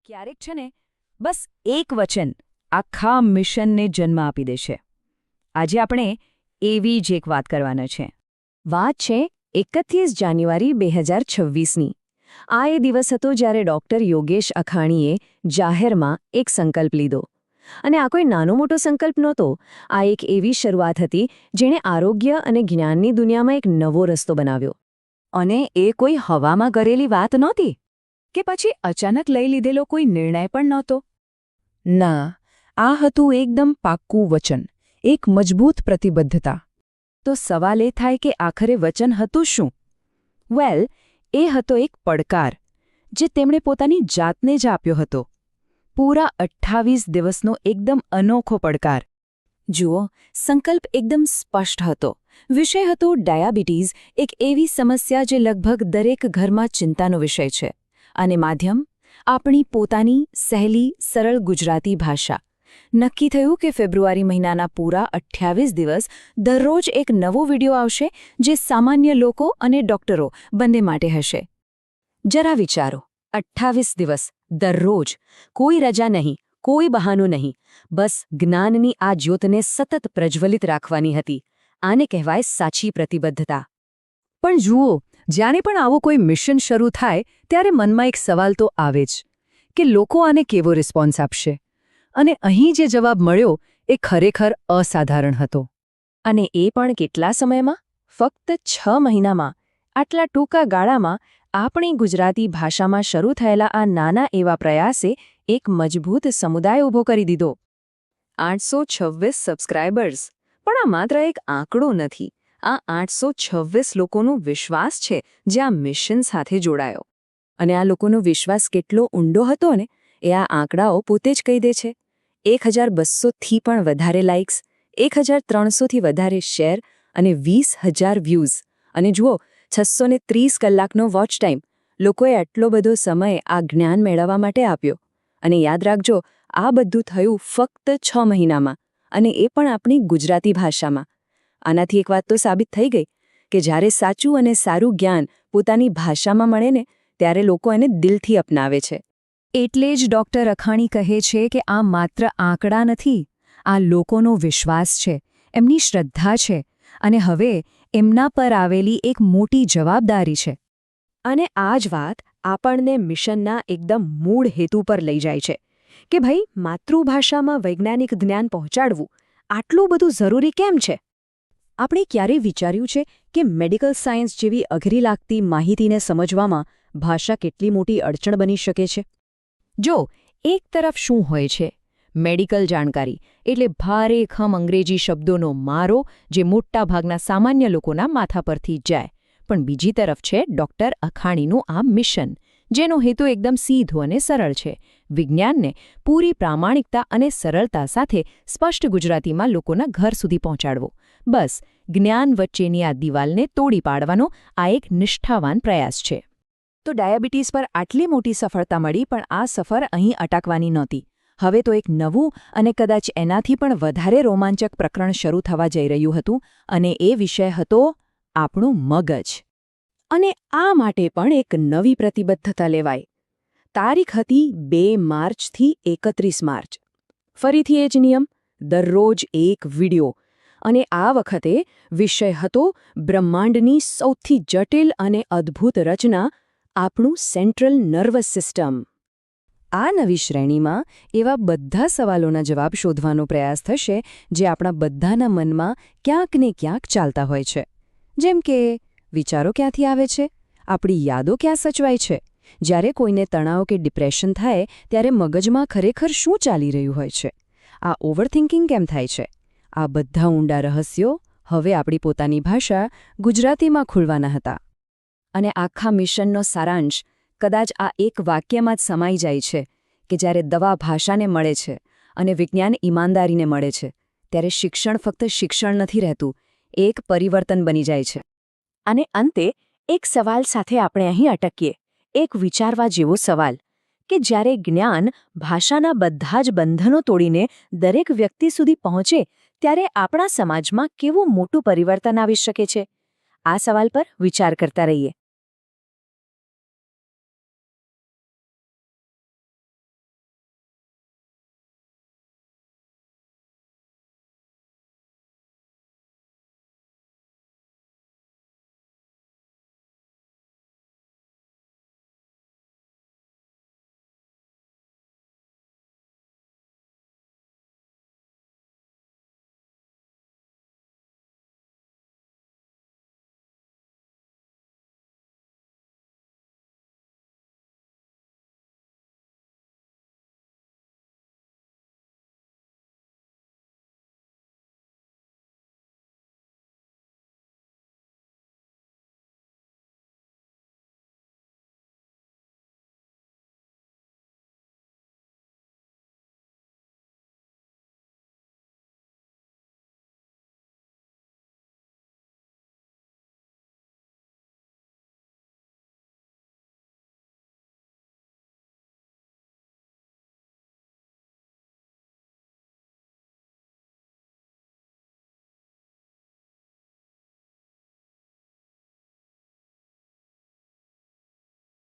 ક્યારેક છે ને બસ એક વચન આખા મિશનને જન્મ આપી દેશે. આજે આપણે એવી જ એક વાત કરવાના છે. વાત છે 31 જાન્યુઆરી 2026ની. આ એ દિવસ હતો જ્યારે ડૉક્ટર યોગેશ અખાણીએ જાહેરમાં એક સંકલ્પ લીધો. અને આ કોઈ નાનો મોટો સંકલ્પ નહોતો. આ એક એવી શરૂઆત હતી જેણે આરોગ્ય અને જ્ઞાનની દુનિયામાં એક નવો રસ્તો બનાવ્યો. અને એ કોઈ હવામાં કરેલી વાત નહોતી કે પછી અચાનક લઈ લીધેલો કોઈ નિર્ણય પણ નહોતો. ના, આ હતું એકદમ પાક્કું વચન, એક મજબૂત પ્રતિબદ્ધતા. તો સવાલ એ થાય કે આખરે વચન હતું શું? વેલ, એ હતો એક પડકાર જે તેમણે પોતાની જાતને જ આપ્યો હતો. પૂરા 28 દિવસનો એકદમ અનોખો પડકાર. જુઓ, સંકલ્પ એકદમ સ્પષ્ટ હતો. વિષય હતો ડાયાબિટીઝ, એક એવી સમસ્યા જે લગભગ દરેક ઘરમાં ચિંતાનો વિષય છે. અને માધ્યમ આપણી પોતાની સહેલી સરળ ગુજરાતી ભાષા. નક્કી થયું કે ફેબ્રુઆરી મહિનાના પૂરા 28 દિવસ દરરોજ એક નવો વિડિયો આવશે જે સામાન્ય લોકો અને ડોક્ટરો બંને માટે હશે. જરા વિચારો, 28 દિવસ દરરોજ, કોઈ રજા નહીં, કોઈ બહાનું નહીં, બસ જ્ઞાનની આ જ્યોતને સતત પ્રજ્વલિત રાખવાની હતી. આને કહેવાય સાચી પ્રતિબદ્ધતા. પણ જુઓ, જ્યારે પણ આવું કોઈ મિશન શરૂ થાય ત્યારે મનમાં એક સવાલ તો આવે જ કે લોકો આને કેવો રિસ્પોન્સ આપશે. અને અહીં જે જવાબ મળ્યો એ ખરેખર અસાધારણ હતો. અને એ પણ કેટલા સમયમાં? ફક્ત 6 મહિનામાં. આટલા ટૂંકા ગાળામાં આપણી ગુજરાતી ભાષામાં શરૂ થયેલા આ નાના એવા પ્રયાસે એક મજબૂત સમુદાય ઊભો કરી દીધો. 826 સબસ્ક્રાઇબર્સ. પણ આ માત્ર એક આંકડો નથી. આ 826 લોકોનો વિશ્વાસ છે જે આ મિશન સાથે જોડાયો. અને આ લોકોનો વિશ્વાસ કેટલો ઊંડો હતો ને એ આ આંકડાઓ પોતે જ કહી દે છે. 1200થી પણ વધારે લાઇક્સ, 1300થી વધારે શેર અને 20,000 વ્યૂઝ. અને જુઓ, 630 કલાકનો વોચ ટાઈમ. લોકોએ આટલો બધો સમય આ જ્ઞાન મેળવવા માટે આપ્યો. અને યાદ રાખજો, આ બધું થયું ફક્ત 6 મહિનામાં, અને એ પણ આપણી ગુજરાતી ભાષામાં. આનાથી એક વાત તો સાબિત થઈ ગઈ કે જ્યારે સાચું અને સારું જ્ઞાન પોતાની ભાષામાં મળે ને ત્યારે લોકો એને દિલથી અપનાવે છે. એટલે જ ડૉક્ટર અખાણી કહે છે કે આ માત્ર આંકડા નથી, આ લોકોનો વિશ્વાસ છે, એમની શ્રદ્ધા છે, અને હવે એમના પર આવેલી એક મોટી જવાબદારી છે. અને આ જ વાત આપણને મિશનના એકદમ મૂળ હેતુ પર લઈ જાય છે કે ભાઈ, માતૃભાષામાં વૈજ્ઞાનિક જ્ઞાન પહોંચાડવું આટલું બધું જરૂરી કેમ છે? આપણે ક્યારેય વિચાર્યું છે કે મેડિકલ સાયન્સ જેવી અઘરી લાગતી માહિતીને સમજવામાં ભાષા કેટલી મોટી અડચણ બની શકે છે? જો, એક તરફ શું હોય છે? મેડિકલ જાણકારી એટલે ભારેખમ અંગ્રેજી શબ્દોનો મારો જે મોટાભાગના સામાન્ય લોકોના માથા પરથી જાય. પણ બીજી તરફ છે ડૉક્ટર અખાણીનું આ મિશન, જેનો હેતુ એકદમ સીધો અને સરળ છે. વિજ્ઞાનને પૂરી પ્રામાણિકતા અને સરળતા સાથે સ્પષ્ટ ગુજરાતીમાં લોકોના ઘર સુધી પહોંચાડવો. બસ જ્ઞાન વચ્ચેની આ દિવાલને તોડી પાડવાનો આ એક નિષ્ઠાવાન પ્રયાસ છે. તો ડાયાબિટીસ પર આટલી મોટી સફળતા મળી, પણ આ સફર અહીં અટકવાની નહોતી. હવે તો એક નવું અને કદાચ એનાથી પણ વધારે રોમાંચક પ્રકરણ શરૂ થવા જઈ રહ્યું હતું, અને એ વિષય હતો આપણું મગજ. અને આ માટે પણ એક નવી પ્રતિબદ્ધતા લેવાઈ. તારીખ હતી 2 માર્ચથી 31 માર્ચ. ફરીથી એ જ નિયમ, દરરોજ એક વિડિયો. અને આ વખતે વિષય હતો બ્રહ્માંડની સૌથી જટિલ અને અદ્ભુત રચના, આપણું સેન્ટ્રલ નર્વસ સિસ્ટમ. આ નવી શ્રેણીમાં એવા બધા સવાલોના જવાબ શોધવાનો પ્રયાસ થશે જે આપણા બધાના મનમાં ક્યાંક ને ક્યાંક ચાલતા હોય છે. જેમ કે વિચારો ક્યાંથી આવે છે? આપણી યાદો ક્યાં સચવાય છે? જ્યારે કોઈને તણાવ કે ડિપ્રેશન થાય ત્યારે મગજમાં ખરેખર શું ચાલી રહ્યું હોય છે? આ ઓવરથિંકિંગ કેમ થાય છે? આ બધા ઊંડા રહસ્યો હવે આપણી પોતાની ભાષા ગુજરાતીમાં ખુલવાના હતા. અને આખા મિશનનો સારાંશ કદાચ આ એક વાક્યમાં જ સમાઈ જાય છે કે જ્યારે દવા ભાષાને મળે છે અને વિજ્ઞાન ઈમાનદારીને મળે છે, ત્યારે શિક્ષણ ફક્ત શિક્ષણ નથી રહેતું, એ એક પરિવર્તન બની જાય છે. અને અંતે એક સવાલ સાથે આપણે અહીં અટકીએ. એક વિચારવા જેવો સવાલ કે જ્યારે જ્ઞાન ભાષાના બધા જ બંધનો તોડીને દરેક વ્યક્તિ સુધી પહોંચે ત્યારે આપણા સમાજમાં કેવું મોટું પરિવર્તન આવી શકે છે? આ સવાલ પર વિચાર કરતા રહીએ.